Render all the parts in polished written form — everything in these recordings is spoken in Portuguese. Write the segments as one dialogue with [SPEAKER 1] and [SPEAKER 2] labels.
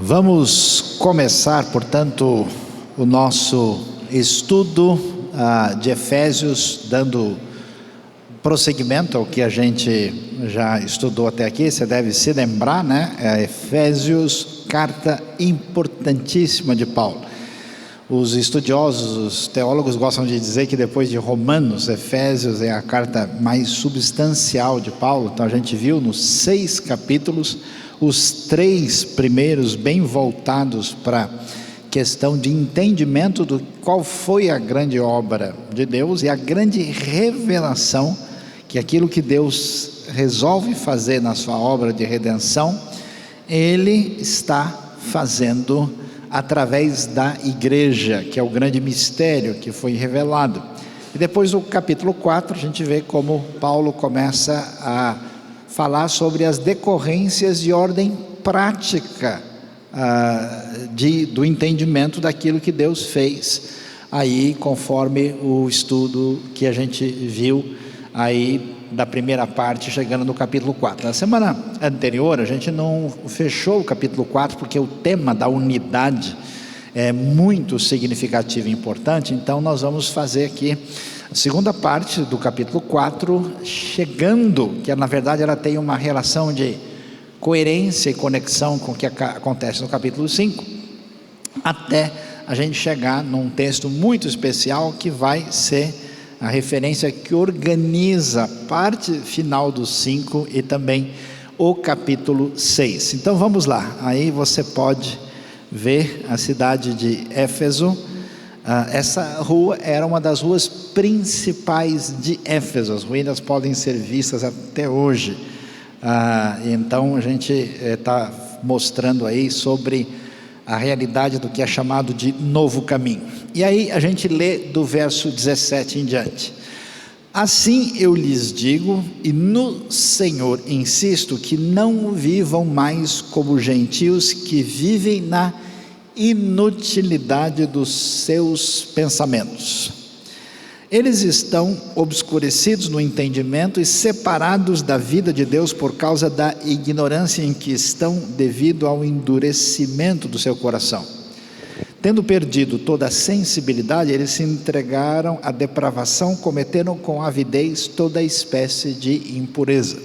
[SPEAKER 1] Vamos começar, portanto, o nosso estudo de Efésios, dando prosseguimento ao que a gente já estudou até aqui. Você deve se lembrar, né? Efésios, carta importantíssima de Paulo. Os estudiosos, os teólogos gostam de dizer que depois de Romanos, Efésios é a carta mais substancial de Paulo. Então a gente viu nos 6 capítulos, os 3 primeiros bem voltados para questão de entendimento do qual foi a grande obra de Deus e a grande revelação que aquilo que Deus resolve fazer na sua obra de redenção, Ele está fazendo através da igreja, que é o grande mistério que foi revelado. E depois do capítulo 4, a gente vê como Paulo começa a falar sobre as decorrências de ordem prática do entendimento daquilo que Deus fez, aí conforme o estudo que a gente viu aí da primeira parte, chegando no capítulo 4. Na semana anterior a gente não fechou o capítulo 4, porque o tema da unidade é muito significativo e importante. Então nós vamos fazer aqui a segunda parte do capítulo 4, chegando, que na verdade ela tem uma relação de coerência e conexão com o que acontece no capítulo 5, até a gente chegar num texto muito especial que vai ser a referência que organiza a parte final do 5 e também o capítulo 6. Então vamos lá, aí você pode ver a cidade de Éfeso. Essa rua era uma das ruas principais de Éfeso, as ruínas podem ser vistas até hoje. Então a gente está mostrando aí sobre a realidade do que é chamado de novo caminho. E aí a gente lê do verso 17 em diante: assim eu lhes digo, e no Senhor insisto, que não vivam mais como gentios que vivem na inutilidade dos seus pensamentos. Eles estão obscurecidos no entendimento e separados da vida de Deus por causa da ignorância em que estão, devido ao endurecimento do seu coração. Tendo perdido toda a sensibilidade, eles se entregaram à depravação, cometeram com avidez toda espécie de impureza.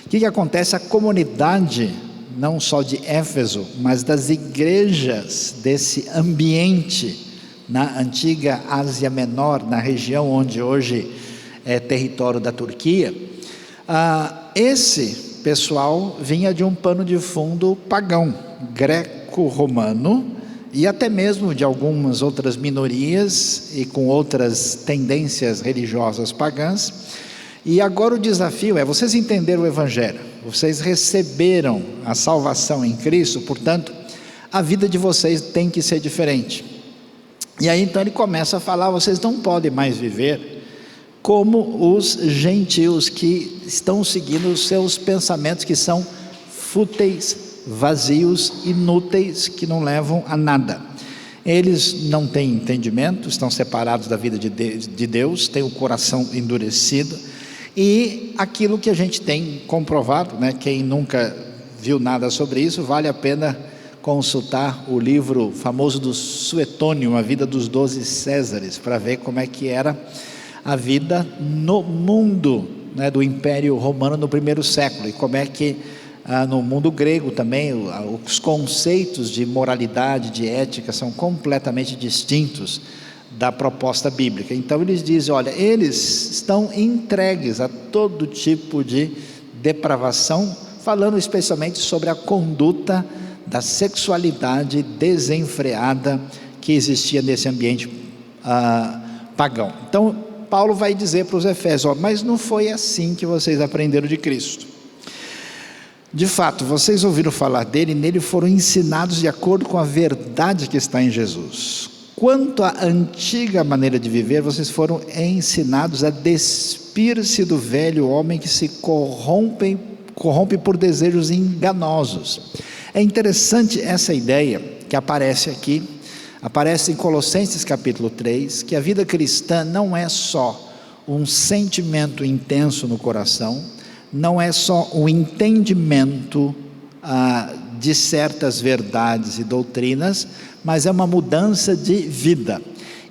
[SPEAKER 1] O que acontece? A comunidade, não só de Éfeso, mas das igrejas desse ambiente, na antiga Ásia Menor, na região onde hoje é território da Turquia, esse pessoal vinha de um pano de fundo pagão, greco-romano, e até mesmo de algumas outras minorias e com outras tendências religiosas pagãs. E agora o desafio é: vocês entenderam o Evangelho, vocês receberam a salvação em Cristo, portanto a vida de vocês tem que ser diferente. E aí então ele começa a falar: vocês não podem mais viver como os gentios que estão seguindo os seus pensamentos, que são fúteis, vazios, inúteis, que não levam a nada. Eles não têm entendimento, estão separados da vida de Deus, têm o coração endurecido. E aquilo que a gente tem comprovado, né, quem nunca viu nada sobre isso, vale a pena consultar o livro famoso do Suetônio, A Vida dos 12 Césares, para ver como é que era a vida no mundo, né, do Império Romano no primeiro século, e como é que no mundo grego também os conceitos de moralidade, de ética, são completamente distintos da proposta bíblica. Então eles dizem: olha, eles estão entregues a todo tipo de depravação, falando especialmente sobre a conduta da sexualidade desenfreada que existia nesse ambiente pagão. Então Paulo vai dizer para os Efésios: mas não foi assim que vocês aprenderam de Cristo. De fato, vocês ouviram falar dele, e nele foram ensinados de acordo com a verdade que está em Jesus. Quanto à antiga maneira de viver, vocês foram ensinados a despir-se do velho homem que se corrompe por desejos enganosos. É interessante essa ideia que aparece aqui, aparece em Colossenses capítulo 3, que a vida cristã não é só um sentimento intenso no coração, não é só o entendimento de certas verdades e doutrinas, mas é uma mudança de vida.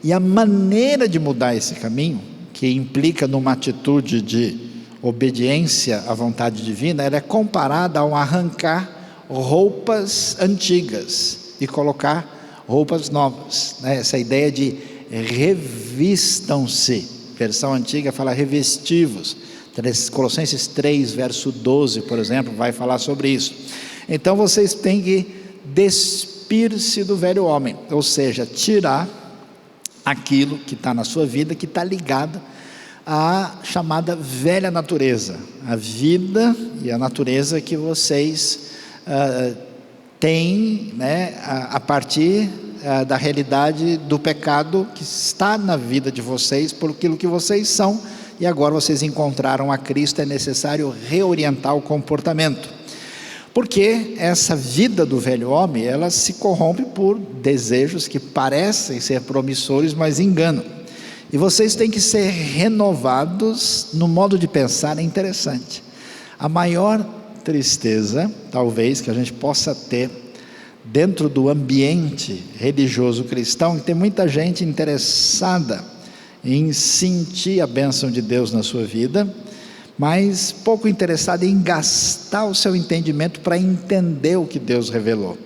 [SPEAKER 1] E a maneira de mudar esse caminho, que implica numa atitude de obediência à vontade divina, ela é comparada ao arrancar roupas antigas e colocar roupas novas, né? Essa ideia de revistam-se, versão antiga fala revestivos. Colossenses 3, verso 12, por exemplo, vai falar sobre isso. Então vocês têm que despir-se do velho homem, ou seja, tirar aquilo que está na sua vida, que está ligado à chamada velha natureza, a vida e a natureza que vocês têm, né, a partir da realidade do pecado que está na vida de vocês, por aquilo que vocês são, e agora vocês encontraram a Cristo, é necessário reorientar o comportamento, porque essa vida do velho homem, ela se corrompe por desejos que parecem ser promissores, mas enganam, e vocês têm que ser renovados no modo de pensar. É interessante, a maior tristeza, talvez, que a gente possa ter dentro do ambiente religioso cristão, que tem muita gente interessada em sentir a bênção de Deus na sua vida, mas pouco interessada em gastar o seu entendimento para entender o que Deus revelou.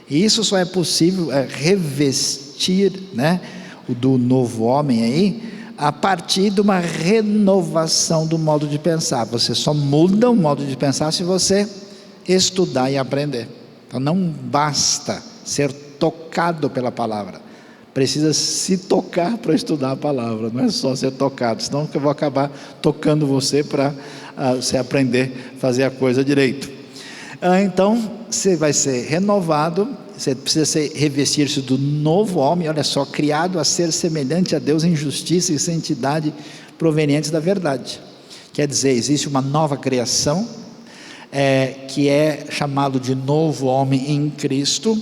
[SPEAKER 1] E isso só é possível revestir, né, o do novo homem aí, a partir de uma renovação do modo de pensar. Você só muda o modo de pensar se você estudar e aprender. Então não basta ser tocado pela palavra, precisa se tocar para estudar a palavra, não é só ser tocado, senão eu vou acabar tocando você para você aprender a fazer a coisa direito. Então você vai ser renovado, você precisa revestir-se do novo homem, olha só, criado a ser semelhante a Deus em justiça e santidade provenientes da verdade. Quer dizer, existe uma nova criação, que é chamado de novo homem em Cristo,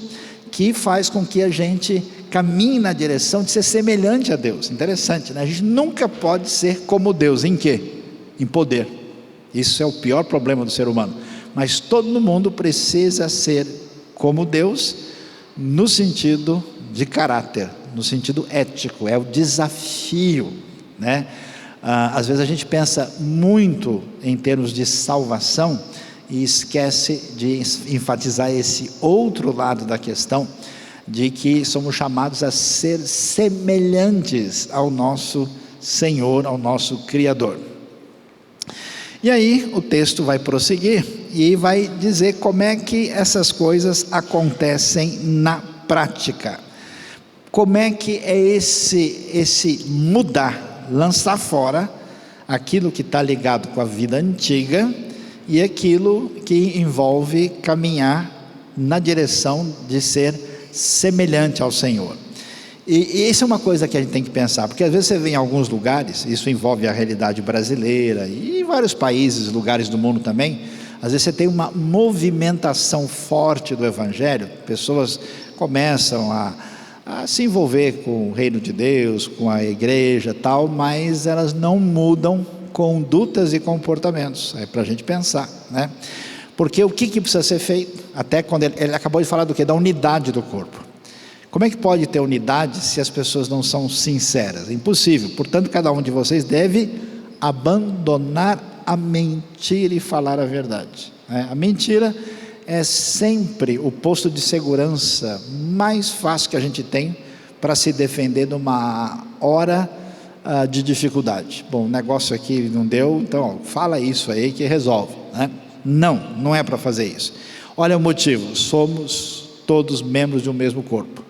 [SPEAKER 1] que faz com que a gente caminhe na direção de ser semelhante a Deus. Interessante, né? A gente nunca pode ser como Deus. Em quê? Em poder. Isso é o pior problema do ser humano. Mas todo mundo precisa ser como Deus no sentido de caráter, no sentido ético. É o desafio, né? Às vezes a gente pensa muito em termos de salvação e esquece de enfatizar esse outro lado da questão, de que somos chamados a ser semelhantes ao nosso Senhor, ao nosso Criador. E aí o texto vai prosseguir e vai dizer como é que essas coisas acontecem na prática. Como é que é esse mudar, lançar fora aquilo que está ligado com a vida antiga e aquilo que envolve caminhar na direção de ser semelhante ao Senhor. E isso é uma coisa que a gente tem que pensar, porque às vezes você vê em alguns lugares, isso envolve a realidade brasileira e vários países, lugares do mundo também, às vezes você tem uma movimentação forte do Evangelho, pessoas começam a se envolver com o reino de Deus, com a igreja tal, mas elas não mudam condutas e comportamentos. É para a gente pensar, né? Porque o que precisa ser feito? Até quando ele acabou de falar do quê? Da unidade do corpo. Como é que pode ter unidade se as pessoas não são sinceras? Impossível. Portanto, cada um de vocês deve abandonar a mentira e falar a verdade, né? A mentira é sempre o posto de segurança mais fácil que a gente tem para se defender numa hora de dificuldade. Bom, o negócio aqui não deu, então fala isso aí que resolve, né? Não é para fazer isso. Olha o motivo: somos todos membros de um mesmo corpo.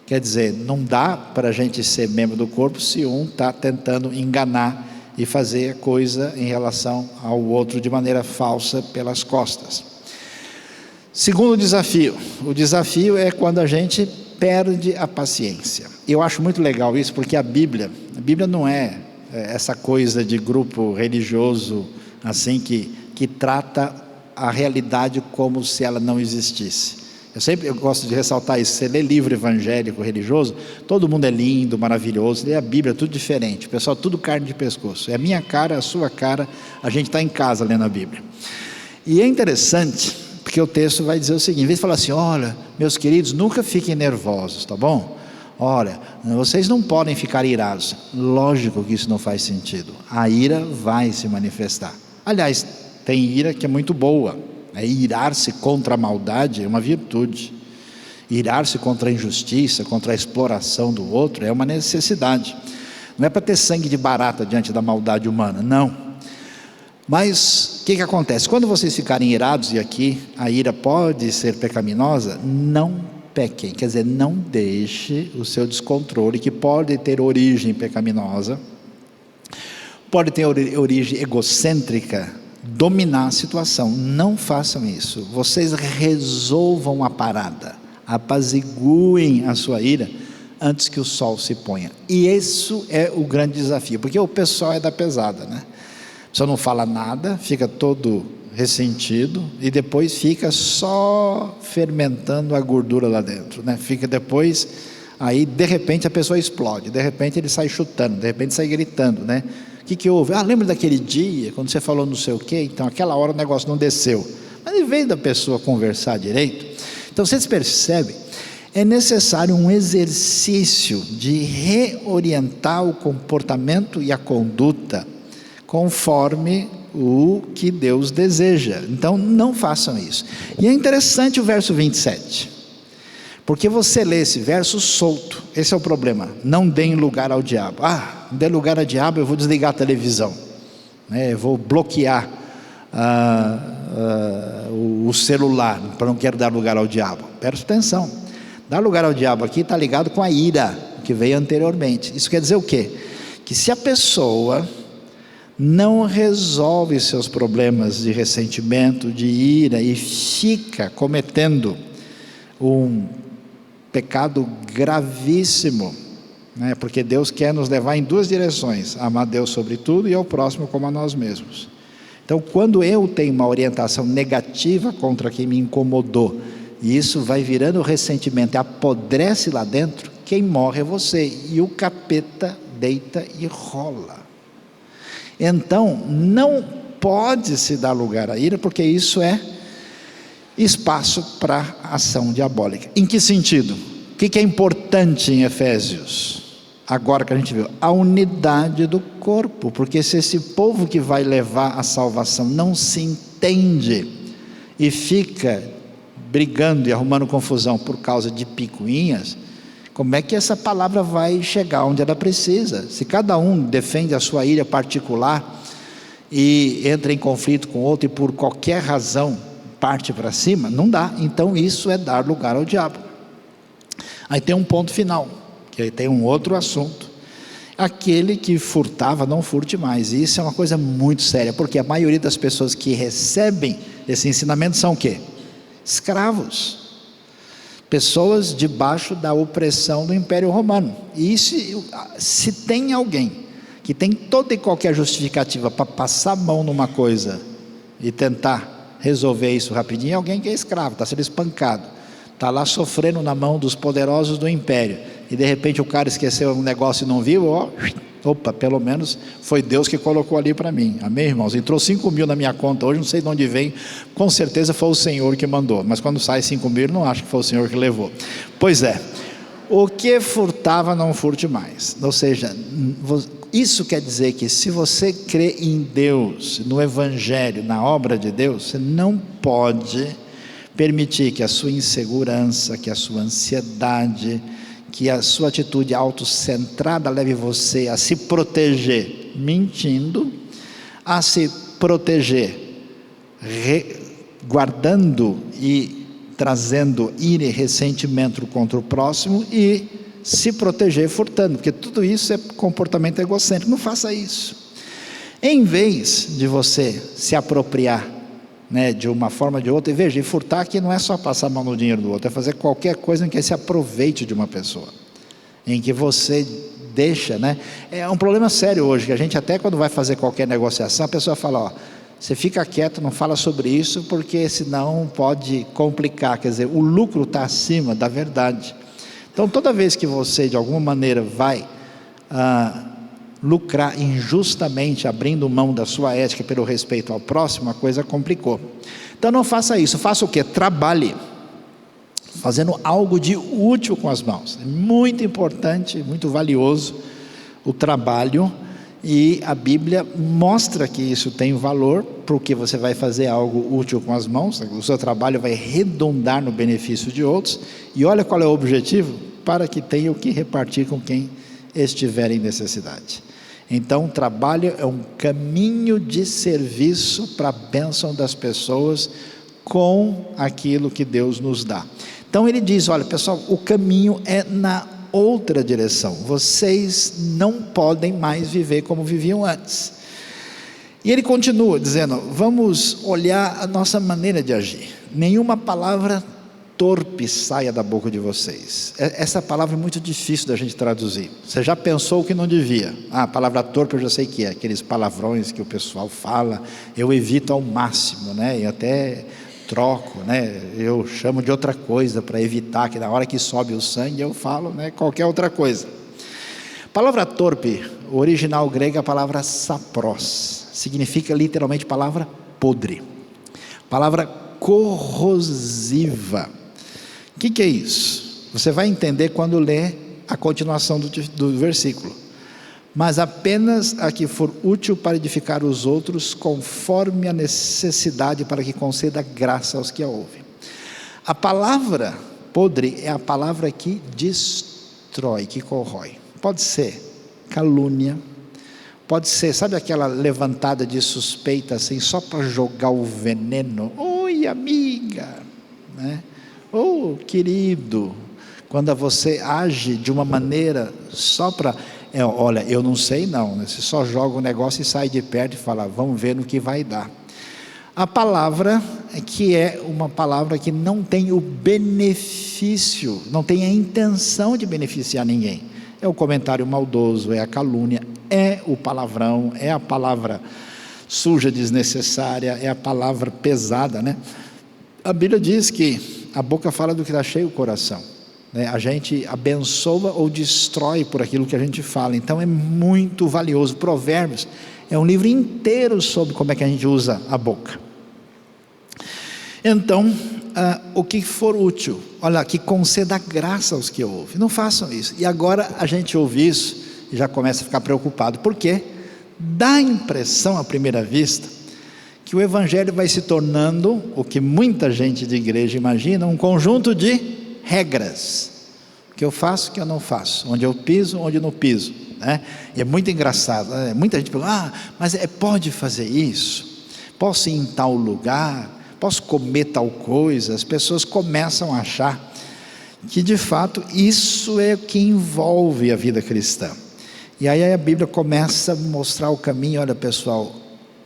[SPEAKER 1] Quer dizer, não dá para a gente ser membro do corpo se um está tentando enganar e fazer a coisa em relação ao outro de maneira falsa pelas costas. Segundo desafio, o desafio é quando a gente perde a paciência. Eu acho muito legal isso, porque a Bíblia não é essa coisa de grupo religioso assim que trata a realidade como se ela não existisse. Eu gosto de ressaltar isso. Você lê livro evangélico, religioso, todo mundo é lindo, maravilhoso. Lê a Bíblia, tudo diferente. O pessoal, tudo carne de pescoço. É a minha cara, a sua cara. A gente está em casa lendo a Bíblia. E é interessante, porque Porque o texto vai dizer o seguinte, em vez de falar assim, olha, meus queridos, nunca fiquem nervosos, tá bom? Olha, vocês não podem ficar irados. Lógico que isso não faz sentido. A ira vai se manifestar. Aliás, tem ira que é muito boa. Irar-se contra a maldade é uma virtude. Irar-se contra a injustiça, contra a exploração do outro é uma necessidade. Não é para ter sangue de barata diante da maldade humana, não. Mas o que acontece? Quando vocês ficarem irados, e aqui a ira pode ser pecaminosa, não pequem, quer dizer, não deixe o seu descontrole, que pode ter origem pecaminosa, pode ter origem egocêntrica, dominar a situação. Não façam isso. Vocês resolvam a parada, apaziguem a sua ira antes que o sol se ponha. E isso é o grande desafio, porque o pessoal é da pesada, né? A pessoa não fala nada, fica todo ressentido e depois fica só fermentando a gordura lá dentro, né? Fica depois, aí de repente a pessoa explode, de repente ele sai chutando, de repente sai gritando, né? O que houve? Lembra daquele dia, quando você falou não sei o quê? Então aquela hora o negócio não desceu. Mas em vez da pessoa conversar direito, então vocês percebem, é necessário um exercício de reorientar o comportamento e a conduta conforme o que Deus deseja. Então não façam isso. E é interessante o verso 27, porque você lê esse verso solto. Esse é o problema, não deem lugar ao diabo. Não dê lugar ao diabo, eu vou desligar a televisão, né? Eu vou bloquear o celular, para não quero dar lugar ao diabo. Presta atenção, dar lugar ao diabo aqui está ligado com a ira que veio anteriormente. Isso quer dizer o quê? Que se a pessoa não resolve seus problemas de ressentimento, de ira, e fica cometendo um pecado gravíssimo, né? Porque Deus quer nos levar em duas direções: amar Deus sobre tudo e ao próximo como a nós mesmos. Então, quando eu tenho uma orientação negativa contra quem me incomodou, e isso vai virando ressentimento e apodrece lá dentro, quem morre é você, e o capeta deita e rola. Então não pode se dar lugar à ira, porque isso é espaço para ação diabólica. Em que sentido? O que é importante em Efésios? Agora que a gente viu, a unidade do corpo, porque se esse povo que vai levar a salvação não se entende e fica brigando e arrumando confusão por causa de picuinhas, como é que essa palavra vai chegar onde ela precisa? Se cada um defende a sua ira particular e entra em conflito com o outro e por qualquer razão parte para cima, não dá. Então isso é dar lugar ao diabo. Aí tem um ponto final, que aí tem um outro assunto. Aquele que furtava, não furte mais. E isso é uma coisa muito séria, porque a maioria das pessoas que recebem esse ensinamento são o quê? Escravos. Pessoas debaixo da opressão do Império Romano. E se tem alguém que tem toda e qualquer justificativa para passar a mão numa coisa e tentar resolver isso rapidinho, é alguém que é escravo, está sendo espancado, está lá sofrendo na mão dos poderosos do Império, e de repente o cara esqueceu um negócio e não viu, opa, pelo menos foi Deus que colocou ali para mim. Amém, irmãos? Entrou 5 mil na minha conta hoje, não sei de onde vem, com certeza foi o Senhor que mandou, mas quando sai 5 mil, não acho que foi o Senhor que levou. Pois é, o que furtava não furte mais. Ou seja, isso quer dizer que se você crê em Deus, no Evangelho, na obra de Deus, você não pode permitir que a sua insegurança, que a sua ansiedade, que a sua atitude autocentrada leve você a se proteger mentindo, a se proteger guardando e trazendo ira e ressentimento contra o próximo, e se proteger furtando, porque tudo isso é comportamento egocêntrico. Não faça isso. Em vez de você se apropriar, né, de uma forma ou de outra, e veja, e furtar aqui não é só passar a mão no dinheiro do outro, é fazer qualquer coisa em que se aproveite de uma pessoa, em que você deixa, né? É um problema sério hoje, que a gente até quando vai fazer qualquer negociação, a pessoa fala, você fica quieto, não fala sobre isso, porque senão pode complicar, quer dizer, o lucro está acima da verdade. Então toda vez que você de alguma maneira vai lucrar injustamente, abrindo mão da sua ética pelo respeito ao próximo, a coisa complicou. Então não faça isso. Faça o quê? Trabalhe, fazendo algo de útil com as mãos. É muito importante, muito valioso o trabalho, e a Bíblia mostra que isso tem valor, porque você vai fazer algo útil com as mãos, o seu trabalho vai redundar no benefício de outros, e olha qual é o objetivo: para que tenha o que repartir com quem estiver em necessidade. Então o trabalho é um caminho de serviço para a bênção das pessoas com aquilo que Deus nos dá. Então ele diz: olha pessoal, o caminho é na outra direção, vocês não podem mais viver como viviam antes. E ele continua dizendo: vamos olhar a nossa maneira de agir. Nenhuma palavra torpe saia da boca de vocês. Essa palavra é muito difícil da gente traduzir. Você já pensou o que não devia? A palavra torpe eu já sei que é, aqueles palavrões que o pessoal fala, eu evito ao máximo, né? E até troco, né? Eu chamo de outra coisa para evitar que na hora que sobe o sangue eu falo, né, qualquer outra coisa. Palavra torpe, o original grego é a palavra sapros, significa literalmente palavra podre, palavra corrosiva. O que é isso? Você vai entender quando ler a continuação do versículo. Mas apenas a que for útil para edificar os outros, conforme a necessidade, para que conceda graça aos que a ouvem. A palavra podre é a palavra que destrói, que corrói. Pode ser calúnia, pode ser, sabe aquela levantada de suspeita assim, só para jogar o veneno? Oi amiga, né? Ou querido, quando você age de uma maneira só para... olha, eu não sei não, né? Você só joga o negócio e sai de perto e fala, vamos ver no que vai dar. A palavra que é uma palavra que não tem o benefício, não tem a intenção de beneficiar ninguém. É o comentário maldoso, é a calúnia, é o palavrão, é a palavra suja, desnecessária, é a palavra pesada, né? A Bíblia diz que a boca fala do que está cheio o coração. A gente abençoa ou destrói por aquilo que a gente fala. Então é muito valioso. Provérbios é um livro inteiro sobre como é que a gente usa a boca. Então, o que for útil, olha, que conceda graça aos que ouvem. Não façam isso. E agora a gente ouve isso e já começa a ficar preocupado. Por quê? Dá a impressão à primeira vista que o evangelho vai se tornando, o que muita gente de igreja imagina, um conjunto de regras, o que eu faço, o que eu não faço, onde eu piso, onde eu não piso, né? E é muito engraçado, né? Muita gente pergunta, mas pode fazer isso? Posso ir em tal lugar? Posso comer tal coisa? As pessoas começam a achar que de fato isso é o que envolve a vida cristã, e aí a Bíblia começa a mostrar o caminho. Olha pessoal,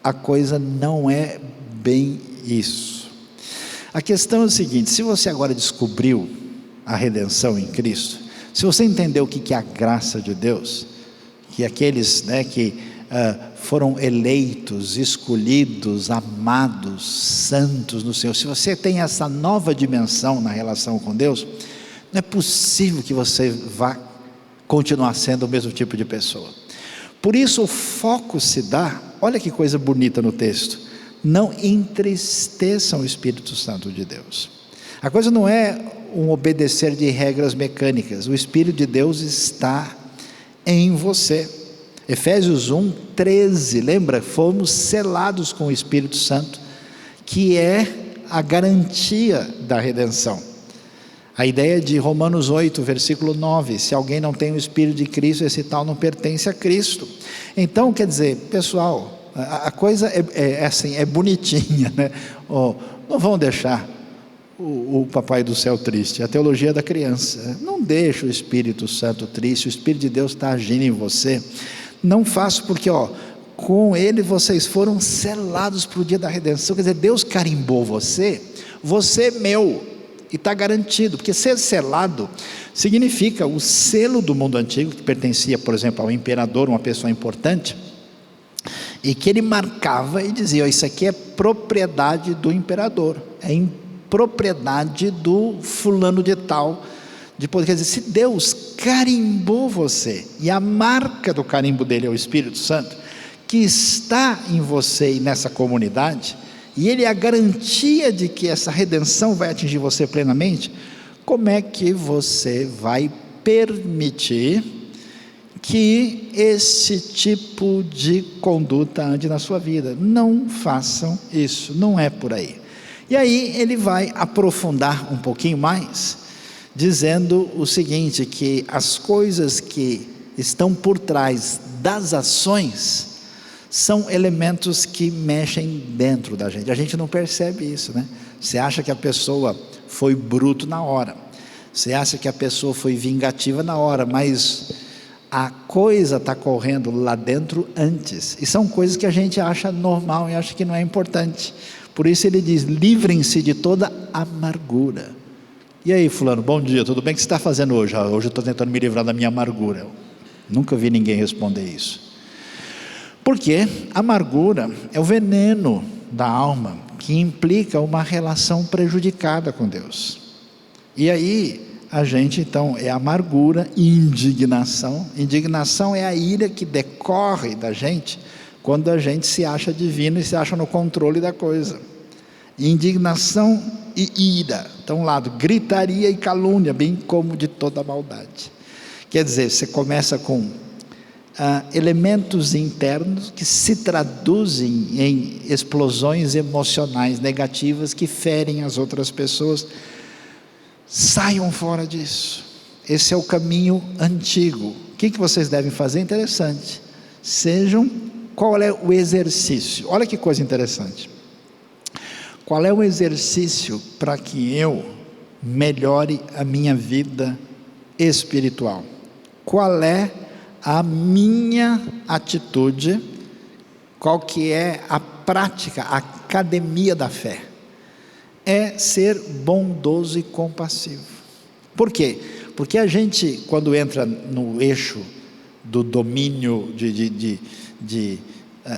[SPEAKER 1] a coisa não é bem isso. A questão é o seguinte: se você agora descobriu a redenção em Cristo, se você entendeu o que é a graça de Deus, que aqueles, né, que foram eleitos, escolhidos, amados, santos no Senhor, se você tem essa nova dimensão na relação com Deus, não é possível que você vá continuar sendo o mesmo tipo de pessoa. Por isso o foco se dá, olha que coisa bonita no texto: não entristeçam o Espírito Santo de Deus. A coisa não é um obedecer de regras mecânicas, o Espírito de Deus está em você. Efésios 1:13, lembra? Fomos selados com o Espírito Santo, que é a garantia da redenção. A ideia de Romanos 8, versículo 9, se alguém não tem o Espírito de Cristo, esse tal não pertence a Cristo. Então, quer dizer, pessoal, a coisa é assim, é bonitinha, né? Não vão deixar o papai do céu triste, a teologia da criança. Não deixa o Espírito Santo triste, o Espírito de Deus está agindo em você. Não faça, porque com ele vocês foram selados para o dia da redenção. Quer dizer, Deus carimbou você é meu, e está garantido, porque ser selado significa o selo do mundo antigo, que pertencia, por exemplo, ao imperador, uma pessoa importante, e que ele marcava e dizia: isso aqui é propriedade do imperador, é propriedade do fulano de tal, de poder, quer dizer, se Deus carimbou você, e a marca do carimbo dele é o Espírito Santo, que está em você e nessa comunidade, e ele é a garantia de que essa redenção vai atingir você plenamente, como é que você vai permitir que esse tipo de conduta ande na sua vida? Não façam isso, não é por aí. E aí ele vai aprofundar um pouquinho mais, dizendo o seguinte, que as coisas que estão por trás das ações são elementos que mexem dentro da gente. A gente não percebe isso, né? Você acha que a pessoa foi bruto na hora, você acha que a pessoa foi vingativa na hora, mas a coisa está correndo lá dentro antes, e são coisas que a gente acha normal e acha que não é importante. Por isso ele diz: livrem-se de toda amargura. E aí, fulano, bom dia, tudo bem? O que você está fazendo hoje? Hoje eu estou tentando me livrar da minha amargura. Nunca vi ninguém responder isso. Porque amargura é o veneno da alma, que implica uma relação prejudicada com Deus. E aí a gente então é amargura e indignação. Indignação é a ira que decorre da gente quando a gente se acha divino e se acha no controle da coisa. Indignação e ira, então, lado, gritaria e calúnia, bem como de toda maldade. Quer dizer, você começa com elementos internos que se traduzem em explosões emocionais negativas que ferem as outras pessoas. Saiam fora disso. Esse é o caminho antigo. O que vocês devem fazer? Interessante. Qual é o exercício? Olha que coisa interessante. Qual é o exercício para que eu melhore a minha vida espiritual? Qual é a minha atitude? Qual que é a prática, a academia da fé? É ser bondoso e compassivo. Por quê? Porque a gente, quando entra no eixo do domínio de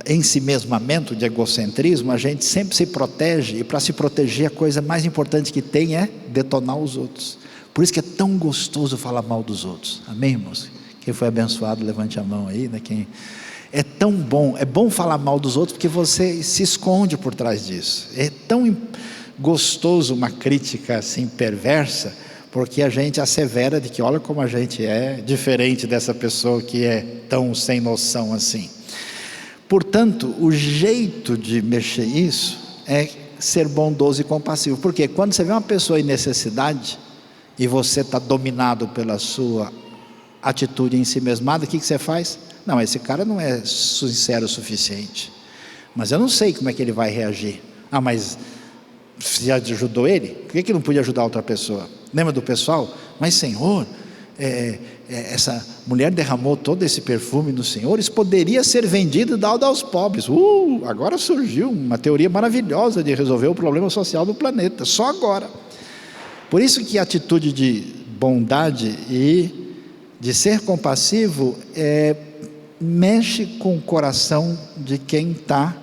[SPEAKER 1] ensimesmamento, de egocentrismo, a gente sempre se protege, e para se proteger a coisa mais importante que tem é detonar os outros. Por isso que é tão gostoso falar mal dos outros. Amém, irmãos? Quem foi abençoado, levante a mão aí, né? É tão bom, é bom falar mal dos outros, porque você se esconde por trás disso. É tão gostoso uma crítica assim perversa, porque a gente assevera de que olha como a gente é diferente dessa pessoa que é tão sem noção assim. Portanto, o jeito de mexer isso é ser bondoso e compassivo. Porque quando você vê uma pessoa em necessidade e você está dominado pela sua atitude em si mesmada, o que você faz? Não, esse cara não é sincero o suficiente, mas eu não sei como é que ele vai reagir. Mas você já ajudou ele? Por que não podia ajudar outra pessoa? Lembra do pessoal? Mas Senhor, essa mulher derramou todo esse perfume no Senhor, isso poderia ser vendido e dado aos pobres. Agora surgiu uma teoria maravilhosa de resolver o problema social do planeta, só agora. Por isso que a atitude de bondade e de ser compassivo mexe com o coração de quem está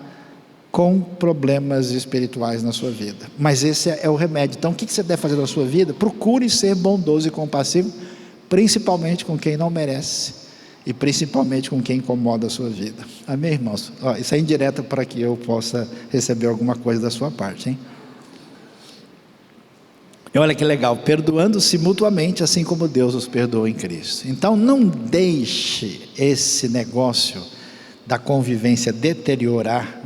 [SPEAKER 1] com problemas espirituais na sua vida. Mas esse é o remédio. Então o que você deve fazer na sua vida? Procure ser bondoso e compassivo, principalmente com quem não merece e principalmente com quem incomoda a sua vida. Amém, irmãos? Isso é indireto para que eu possa receber alguma coisa da sua parte, hein? E olha que legal, perdoando-se mutuamente, assim como Deus os perdoou em Cristo. Então não deixe esse negócio da convivência deteriorar,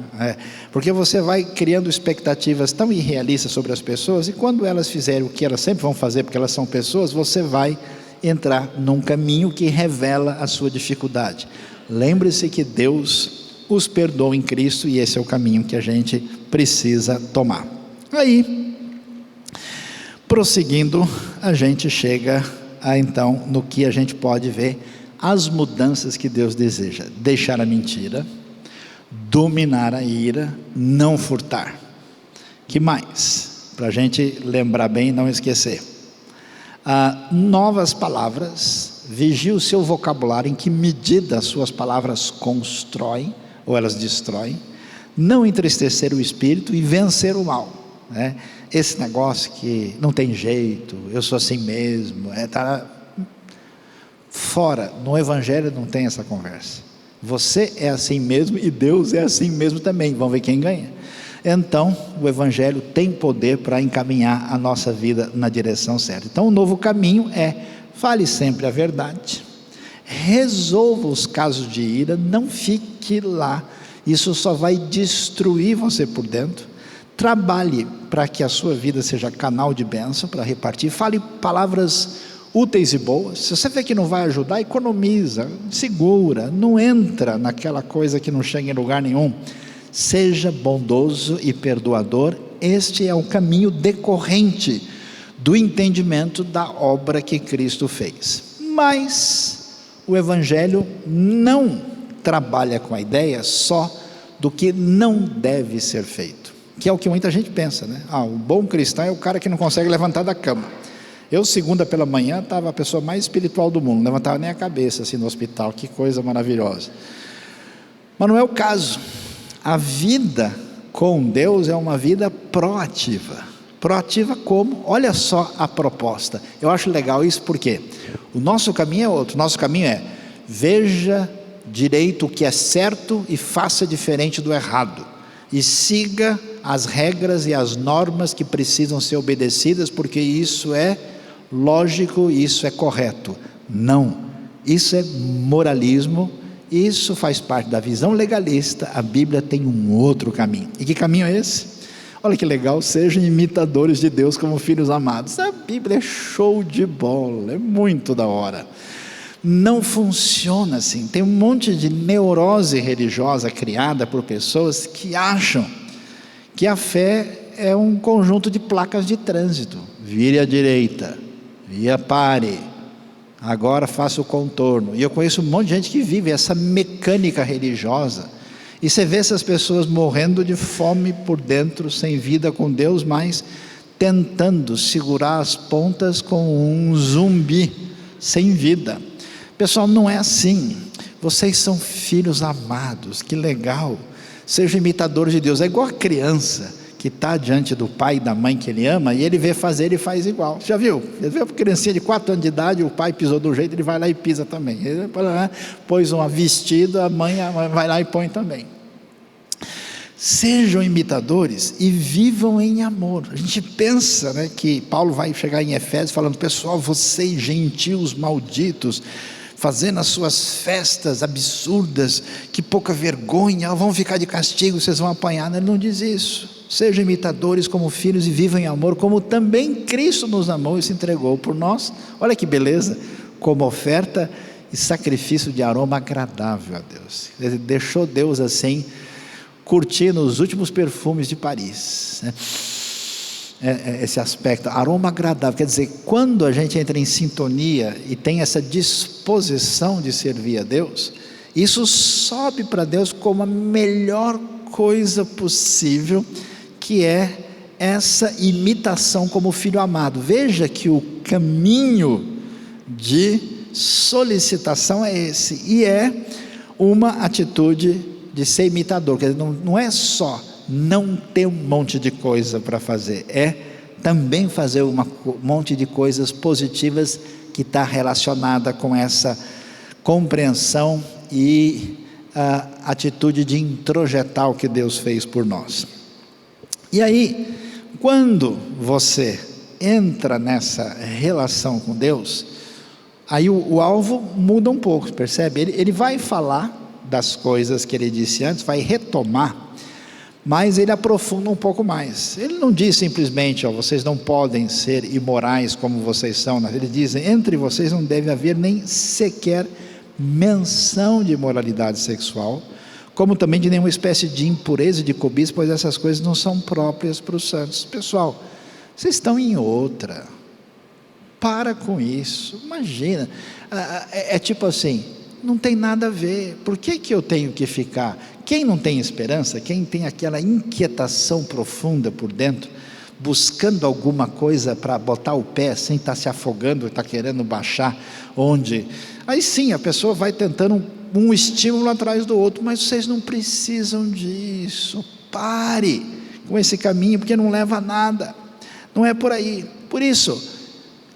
[SPEAKER 1] porque você vai criando expectativas tão irrealistas sobre as pessoas, e quando elas fizerem o que elas sempre vão fazer, porque elas são pessoas, você vai entrar num caminho que revela a sua dificuldade. Lembre-se que Deus os perdoou em Cristo, e esse é o caminho que a gente precisa tomar. Aí, prosseguindo, a gente chega então no que a gente pode ver as mudanças que Deus deseja: deixar a mentira, dominar a ira, não furtar. Que mais? Para a gente lembrar bem e não esquecer. Novas palavras. Vigie o seu vocabulário, em que medida as suas palavras constroem ou elas destroem. Não entristecer o espírito e vencer o mal. né? Esse negócio que não tem jeito, eu sou assim mesmo, tá fora. No Evangelho não tem essa conversa. Você é assim mesmo e Deus é assim mesmo também. Vamos ver quem ganha. Então o Evangelho tem poder para encaminhar a nossa vida na direção certa. Então o novo caminho é: fale sempre a verdade, resolva os casos de ira, não fique lá, isso só vai destruir você por dentro. Trabalhe para que a sua vida seja canal de bênção para repartir. Fale palavras úteis e boas. Se você vê que não vai ajudar, economiza, segura, não entra naquela coisa que não chega em lugar nenhum. Seja bondoso e perdoador. Este é o caminho decorrente do entendimento da obra que Cristo fez. Mas o Evangelho não trabalha com a ideia só do que não deve ser feito, que é o que muita gente pensa, né? O bom cristão é o cara que não consegue levantar da cama. Eu, segunda pela manhã, estava a pessoa mais espiritual do mundo, não levantava nem a cabeça assim no hospital, que coisa maravilhosa. Mas não é o caso. A vida com Deus é uma vida proativa. Proativa como? Olha só a proposta. Eu acho legal isso porque o nosso caminho é outro. O nosso caminho é: veja direito o que é certo e faça diferente do errado, e siga as regras e as normas que precisam ser obedecidas, porque isso é lógico, isso é correto. Não, isso é moralismo, isso faz parte da visão legalista. A Bíblia tem um outro caminho. E que caminho é esse? Olha que legal: sejam imitadores de Deus como filhos amados. A Bíblia é show de bola, é muito da hora. Não funciona assim. Tem um monte de neurose religiosa criada por pessoas que acham que a fé é um conjunto de placas de trânsito. Vire à direita, via pare, agora faça o contorno. E eu conheço um monte de gente que vive essa mecânica religiosa, e você vê essas pessoas morrendo de fome por dentro, sem vida com Deus, mas tentando segurar as pontas com um zumbi sem vida. Pessoal, não é assim. Vocês são filhos amados, que legal. Sejam imitadores de Deus. É igual a criança que está diante do pai e da mãe que ele ama, e ele vê fazer, ele faz igual. Já viu? Ele vê uma criancinha de 4 anos de idade, o pai pisou do jeito, ele vai lá e pisa também. Ele pôs um vestido, a mãe vai lá e põe também. Sejam imitadores e vivam em amor. A gente pensa, né, que Paulo vai chegar em Efésios falando: pessoal, vocês gentios malditos, fazendo as suas festas absurdas, que pouca vergonha, vão ficar de castigo, vocês vão apanhar. Ele não diz isso. Sejam imitadores como filhos e vivam em amor, como também Cristo nos amou e se entregou por nós. Olha que beleza, como oferta e sacrifício de aroma agradável a Deus. Ele deixou Deus assim, curtindo os últimos perfumes de Paris, né? Esse aspecto, aroma agradável, quer dizer, quando a gente entra em sintonia e tem essa disposição de servir a Deus, isso sobe para Deus como a melhor coisa possível, que é essa imitação como filho amado. Veja que o caminho de solicitação é esse, e é uma atitude de ser imitador. Quer dizer, não é só não ter um monte de coisa para fazer, é também fazer um monte de coisas positivas que está relacionada com essa compreensão e a atitude de introjetar o que Deus fez por nós. E aí, quando você entra nessa relação com Deus, aí o alvo muda um pouco, percebe? Ele vai falar das coisas que ele disse antes, vai retomar, mas ele aprofunda um pouco mais. Ele não diz simplesmente: vocês não podem ser imorais como vocês são. Ele diz: entre vocês não deve haver nem sequer menção de imoralidade sexual, como também de nenhuma espécie de impureza e de cobiça, pois essas coisas não são próprias para os santos. Pessoal, vocês estão em outra. Para com isso. Imagina, é tipo assim: não tem nada a ver. Por que eu tenho que ficar? Quem não tem esperança, quem tem aquela inquietação profunda por dentro, buscando alguma coisa para botar o pé sem estar se afogando, está querendo baixar onde, aí sim a pessoa vai tentando um estímulo atrás do outro. Mas vocês não precisam disso. Pare, com esse caminho, porque não leva a nada. Não é por aí. Por isso,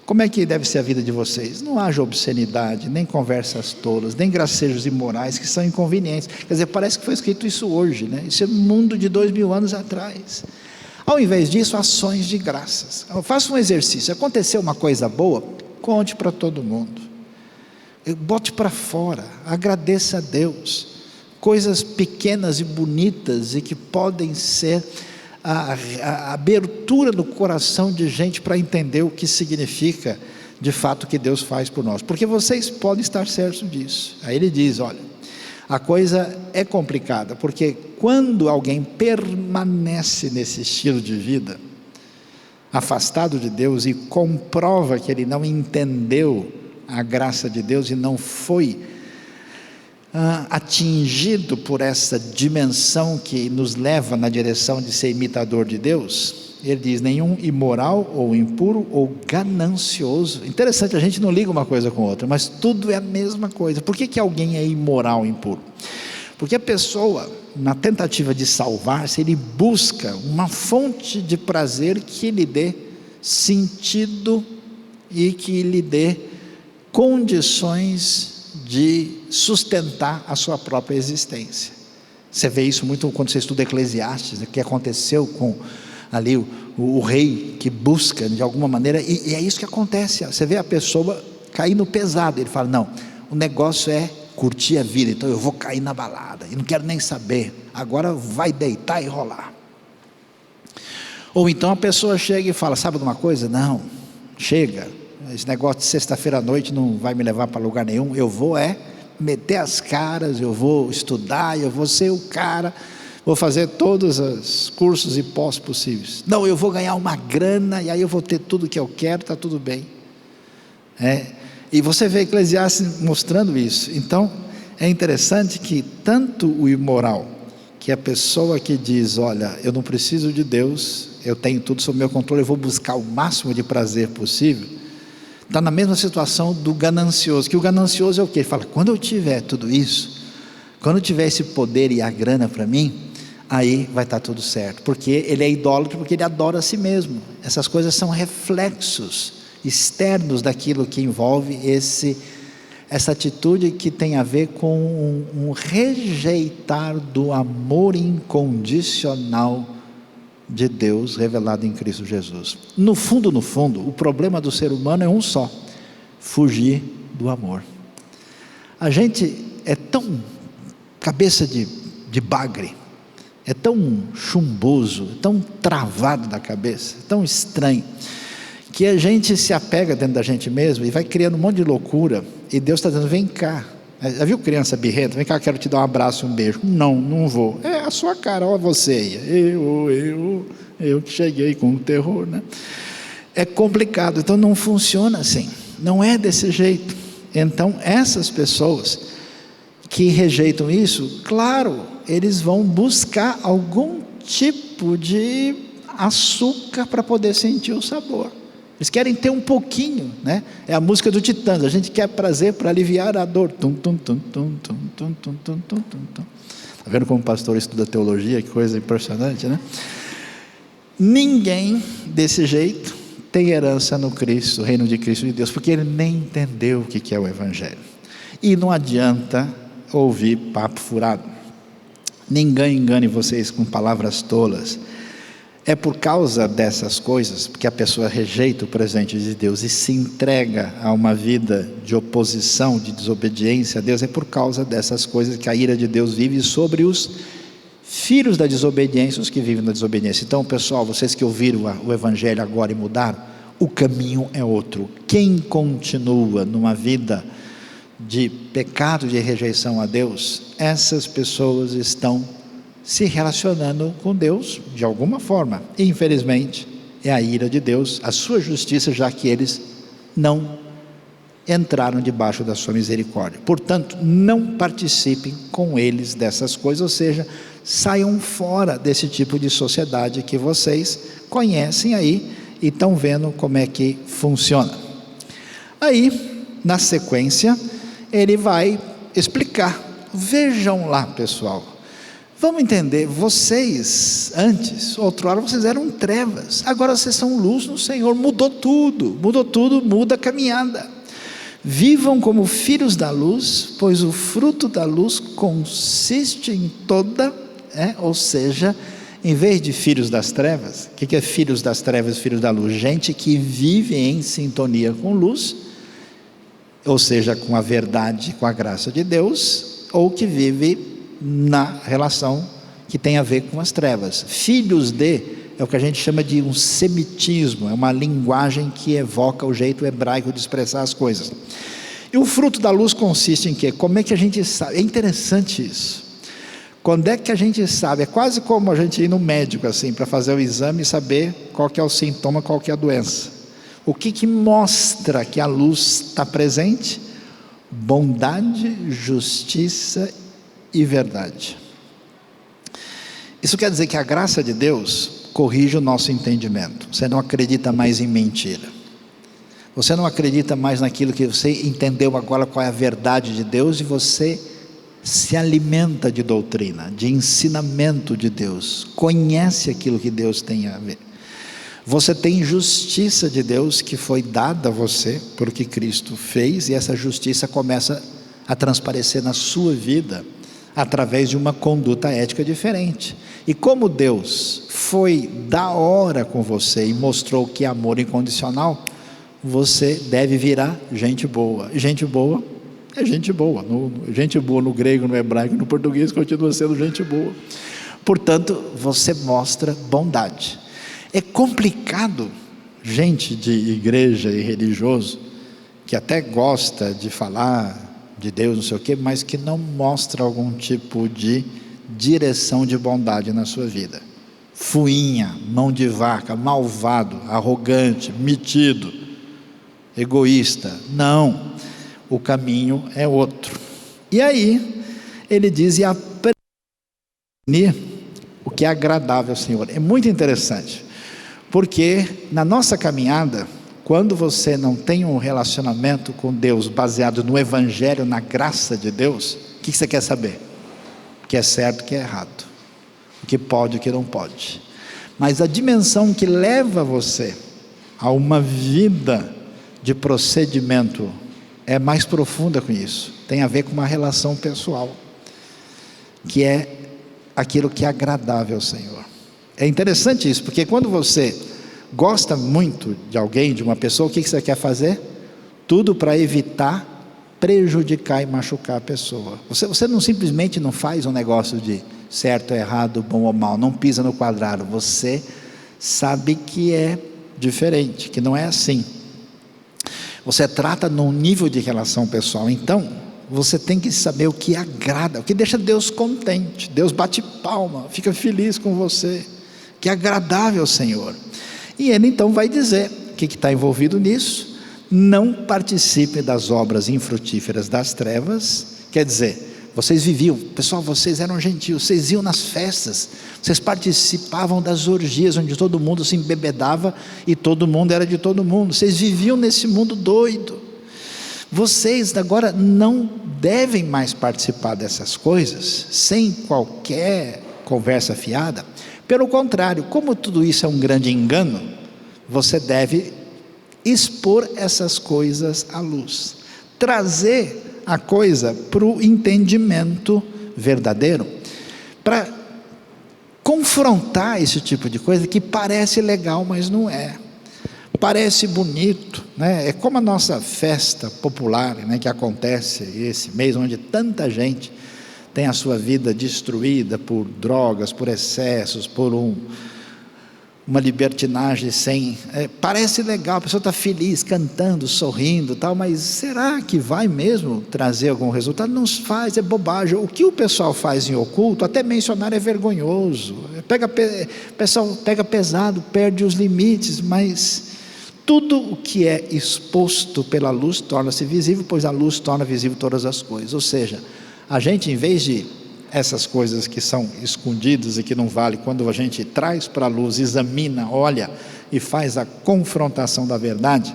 [SPEAKER 1] como é que deve ser a vida de vocês? Não haja obscenidade, nem conversas tolas, nem gracejos imorais que são inconvenientes. Quer dizer, parece que foi escrito isso hoje, né? Isso é um mundo de 2000 anos atrás. Ao invés disso, ações de graças. Faça um exercício. Aconteceu uma coisa boa, conte para todo mundo. Bote para fora, agradeça a Deus. Coisas pequenas e bonitas e que podem ser a abertura do coração de gente para entender o que significa de fato o que Deus faz por nós, porque vocês podem estar certos disso. Aí ele diz, olha, a coisa é complicada, porque quando alguém permanece nesse estilo de vida, afastado de Deus, e comprova que ele não entendeu a graça de Deus e não foi atingido por essa dimensão que nos leva na direção de ser imitador de Deus, ele diz, nenhum imoral ou impuro ou ganancioso. Interessante, a gente não liga uma coisa com outra, mas tudo é a mesma coisa. Por que alguém é imoral ou impuro? Porque a pessoa, na tentativa de salvar-se, ele busca uma fonte de prazer que lhe dê sentido e que lhe dê condições de sustentar a sua própria existência. Você vê isso muito quando você estuda Eclesiastes, né, que aconteceu com ali o rei que busca de alguma maneira, e é isso que acontece. Você vê a pessoa cair no pesado, ele fala, não, o negócio é curtir a vida, então eu vou cair na balada, e não quero nem saber, agora vai deitar e rolar. Ou então a pessoa chega e fala, sabe de uma coisa? Não, chega, esse negócio de sexta-feira à noite não vai me levar para lugar nenhum, eu vou meter as caras, eu vou estudar, eu vou ser o cara, vou fazer todos os cursos e pós possíveis. Não, eu vou ganhar uma grana, e aí eu vou ter tudo que eu quero, está tudo bem. E você vê Eclesiastes mostrando isso. Então, é interessante que tanto o imoral, que é a pessoa que diz, olha, eu não preciso de Deus, eu tenho tudo sob meu controle, eu vou buscar o máximo de prazer possível, está na mesma situação do ganancioso, que o ganancioso é o quê? Ele fala, quando eu tiver tudo isso, quando eu tiver esse poder e a grana para mim, aí vai estar tudo certo, porque ele é idólatra, porque ele adora a si mesmo. Essas coisas são reflexos externos daquilo que envolve essa atitude que tem a ver com um rejeitar do amor incondicional de Deus revelado em Cristo Jesus. No fundo, o problema do ser humano é um só: fugir do amor. A gente é tão cabeça de bagre, é tão chumboso, tão travado da cabeça, tão estranho, que a gente se apega dentro da gente mesmo e vai criando um monte de loucura, e Deus está dizendo, vem cá. Já viu criança birrenta? Vem cá, quero te dar um abraço, um beijo. Não vou. É a sua cara, olha você aí. Eu que cheguei com o terror, né? É complicado, então não funciona assim, não é desse jeito. Então essas pessoas que rejeitam isso, claro, eles vão buscar algum tipo de açúcar para poder sentir o sabor. Eles querem ter um pouquinho, né? É a música do Titãs, a gente quer prazer para aliviar a dor. Tá vendo como o pastor estuda teologia? Que coisa impressionante, né? Ninguém desse jeito tem herança no Cristo, o reino de Cristo de Deus, porque ele nem entendeu o que é o Evangelho. E não adianta ouvir papo furado. Ninguém engane vocês com palavras tolas. É por causa dessas coisas, porque a pessoa rejeita o presente de Deus e se entrega a uma vida de oposição, de desobediência a Deus, é por causa dessas coisas que a ira de Deus vive sobre os filhos da desobediência, os que vivem na desobediência. Então, pessoal, vocês que ouviram o Evangelho agora e mudaram, o caminho é outro. Quem continua numa vida de pecado, de rejeição a Deus, essas pessoas estão se relacionando com Deus de alguma forma, e infelizmente é a ira de Deus, a sua justiça, já que eles não entraram debaixo da sua misericórdia. Portanto, não participem com eles dessas coisas, ou seja, saiam fora desse tipo de sociedade que vocês conhecem aí e estão vendo como é que funciona. Aí, na sequência, ele vai explicar. Vejam lá, pessoal, Vamos entender, vocês antes, outrora vocês eram trevas, agora vocês são luz no Senhor. Mudou tudo, muda a caminhada. Vivam como filhos da luz, pois o fruto da luz consiste em toda, ou seja, em vez de filhos das trevas. O que é filhos das trevas e filhos da luz? Gente que vive em sintonia com luz, ou seja, com a verdade, com a graça de Deus, ou que vive na relação que tem a ver com as trevas. Filhos de é o que a gente chama de um semitismo, é uma linguagem que evoca o jeito hebraico de expressar as coisas. E o fruto da luz consiste em quê? Como é que a gente sabe? É interessante isso. Quando é que a gente sabe? É quase como a gente ir no médico assim, para fazer o exame e saber qual que é o sintoma, qual que é a doença. O que mostra que a luz está presente? Bondade, justiça e verdade. Isso quer dizer que a graça de Deus corrige o nosso entendimento. Você não acredita mais em mentira, você não acredita mais naquilo que você entendeu agora, qual é a verdade de Deus, e você se alimenta de doutrina, de ensinamento de Deus, conhece aquilo que Deus tem a ver. Você tem justiça de Deus que foi dada a você por que Cristo fez, e essa justiça começa a transparecer na sua vida através de uma conduta ética diferente. E como Deus foi da hora com você e mostrou que é amor incondicional, você deve virar gente boa. Gente boa é gente boa. Gente boa no grego, no hebraico, no português continua sendo gente boa. Portanto, você mostra bondade. É complicado gente de igreja e religioso que até gosta de falar de Deus, não sei o quê, mas que não mostra algum tipo de direção de bondade na sua vida. Fuinha, mão de vaca, malvado, arrogante, metido, egoísta. Não, o caminho é outro. E aí ele diz: e aprender o que é agradável ao Senhor. É muito interessante, porque na nossa caminhada, quando você não tem um relacionamento com Deus baseado no Evangelho, na graça de Deus, o que você quer saber? O que é certo, o que é errado, o que pode, o que não pode. Mas a dimensão que leva você a uma vida de procedimento é mais profunda com isso. Tem a ver com uma relação pessoal, que é aquilo que é agradável ao Senhor. É interessante isso, porque quando você gosta muito de alguém, de uma pessoa, o que você quer fazer? Tudo para evitar prejudicar e machucar a pessoa. Você não simplesmente não faz um negócio de certo, errado, bom ou mal, não pisa no quadrado. Você sabe que é diferente, que não é assim. Você trata num nível de relação pessoal. Então você tem que saber o que agrada, o que deixa Deus contente. Deus bate palma, fica feliz com você, que é agradável ao Senhor. E ele então vai dizer o que está envolvido nisso: não participe das obras infrutíferas das trevas. Quer dizer, vocês viviam, pessoal, vocês eram gentios, vocês iam nas festas, vocês participavam das orgias, onde todo mundo se embebedava e todo mundo era de todo mundo, vocês viviam nesse mundo doido. Vocês agora não devem mais participar dessas coisas sem qualquer conversa fiada. Pelo contrário, como tudo isso é um grande engano, você deve expor essas coisas à luz, trazer a coisa para o entendimento verdadeiro, para confrontar esse tipo de coisa que parece legal, mas não é. Parece bonito, né? É como a nossa festa popular, né, que acontece esse mês, onde tanta gente tem a sua vida destruída por drogas, por excessos, por uma libertinagem sem... parece legal, a pessoa está feliz, cantando, sorrindo, tal, mas será que vai mesmo trazer algum resultado? Não faz, é bobagem. O que o pessoal faz em oculto, até mencionar é vergonhoso. O pessoal pega pesado, perde os limites, mas tudo o que é exposto pela luz torna-se visível, pois a luz torna visível todas as coisas. Ou seja, a gente, em vez de essas coisas que são escondidas e que não vale, quando a gente traz para a luz, examina, olha e faz a confrontação da verdade,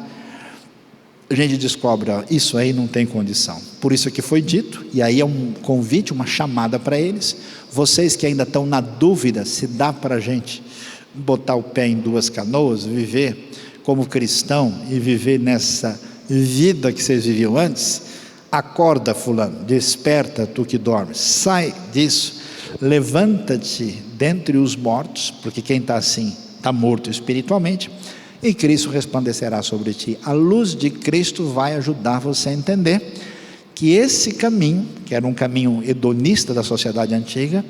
[SPEAKER 1] a gente descobre, ó, isso aí não tem condição. Por isso que foi dito, e aí é um convite, uma chamada para eles. Vocês que ainda estão na dúvida se dá para a gente botar o pé em duas canoas, viver como cristão e viver nessa vida que vocês viviam antes, acorda, fulano, desperta tu que dormes, sai disso, levanta-te dentre os mortos, porque quem está assim está morto espiritualmente, e Cristo resplandecerá sobre ti. A luz de Cristo vai ajudar você a entender que esse caminho, que era um caminho hedonista da sociedade antiga,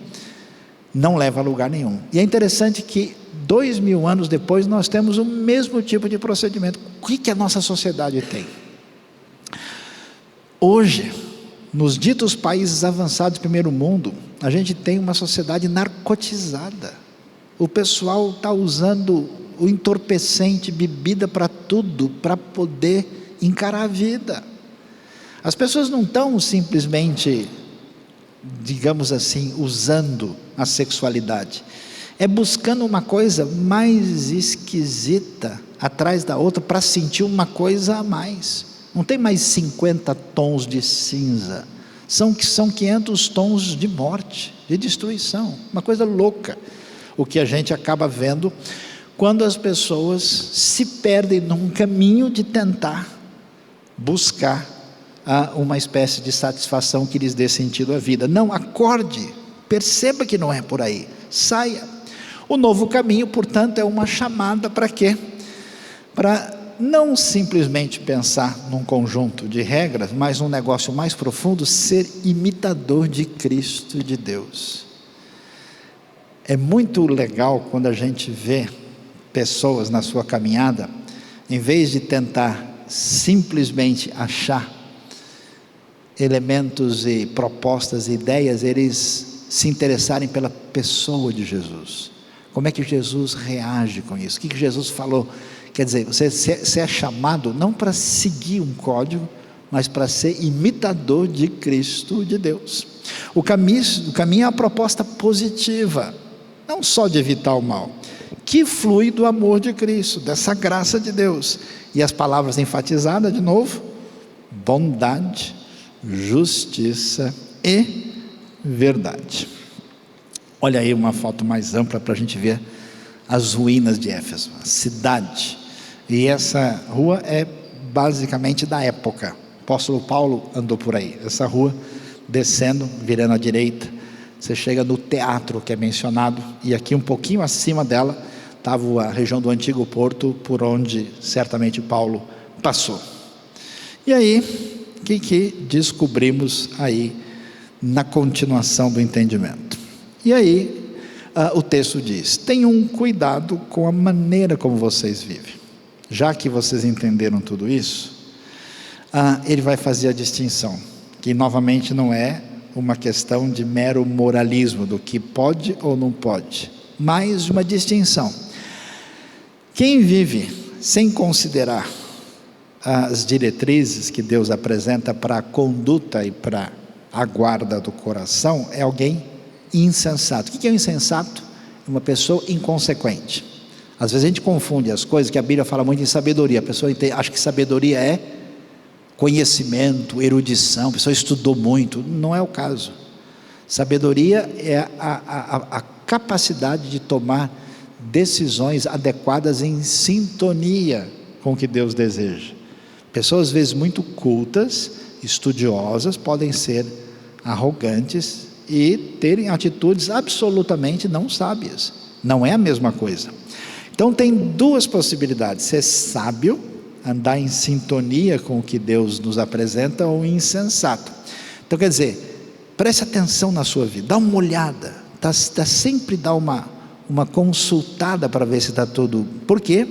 [SPEAKER 1] não leva a lugar nenhum. E é interessante que 2000 anos depois nós temos o mesmo tipo de procedimento. O que a nossa sociedade tem? Hoje, nos ditos países avançados do primeiro mundo, a gente tem uma sociedade narcotizada. O pessoal está usando o entorpecente, bebida para tudo, para poder encarar a vida. As pessoas não estão simplesmente, digamos assim, usando a sexualidade, é buscando uma coisa mais esquisita atrás da outra para sentir uma coisa a mais. Não tem mais 50 tons de cinza, são 500 tons de morte, de destruição, uma coisa louca, o que a gente acaba vendo quando as pessoas se perdem num caminho de tentar buscar uma espécie de satisfação que lhes dê sentido à vida. Não, acorde, perceba que não é por aí, saia. O novo caminho, portanto, é uma chamada para quê? Para não simplesmente pensar num conjunto de regras, mas num negócio mais profundo, ser imitador de Cristo e de Deus. É muito legal quando a gente vê pessoas na sua caminhada, em vez de tentar simplesmente achar elementos e propostas, ideias, eles se interessarem pela pessoa de Jesus. Como é que Jesus reage com isso? O que Jesus falou? Quer dizer, você é chamado não para seguir um código, mas para ser imitador de Cristo, de Deus. O caminho é uma proposta positiva, não só de evitar o mal, que flui do amor de Cristo, dessa graça de Deus. E as palavras enfatizadas de novo: bondade, justiça e verdade. Olha aí uma foto mais ampla para a gente ver as ruínas de Éfeso, a cidade. E essa rua é basicamente da época. O apóstolo Paulo andou por aí. Essa rua, descendo, virando à direita, você chega no teatro que é mencionado, e aqui um pouquinho acima dela estava a região do antigo porto, por onde certamente Paulo passou. E aí, o que descobrimos aí na continuação do entendimento? E aí, o texto diz: tenham cuidado com a maneira como vocês vivem. Já que vocês entenderam tudo isso, ele vai fazer a distinção, que novamente não é uma questão de mero moralismo, do que pode ou não pode, mas uma distinção. Quem vive sem considerar as diretrizes que Deus apresenta para a conduta e para a guarda do coração é alguém insensato. O que é um insensato? Uma pessoa inconsequente. Às vezes a gente confunde as coisas, que a Bíblia fala muito em sabedoria. A pessoa acha que sabedoria é conhecimento, erudição, a pessoa estudou muito. Não é o caso. Sabedoria é a capacidade de tomar decisões adequadas em sintonia com o que Deus deseja. Pessoas às vezes muito cultas, estudiosas, podem ser arrogantes e terem atitudes absolutamente não sábias. Não é a mesma coisa. Então tem duas possibilidades: ser sábio, andar em sintonia com o que Deus nos apresenta, ou insensato. Então quer dizer, preste atenção na sua vida, dá uma olhada, sempre dá uma consultada para ver se está tudo. Por quê?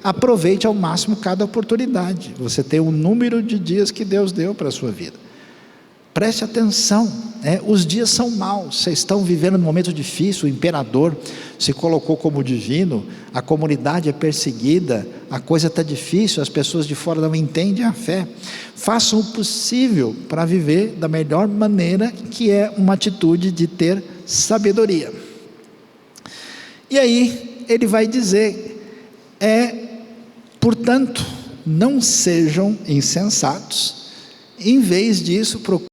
[SPEAKER 1] Aproveite ao máximo cada oportunidade. Você tem um número de dias que Deus deu para a sua vida. Preste atenção, os dias são maus, vocês estão vivendo um momento difícil, o imperador se colocou como divino, a comunidade é perseguida, a coisa está difícil, as pessoas de fora não entendem a fé. Façam o possível para viver da melhor maneira, que é uma atitude de ter sabedoria. E aí ele vai dizer, portanto, não sejam insensatos. Em vez disso, procurem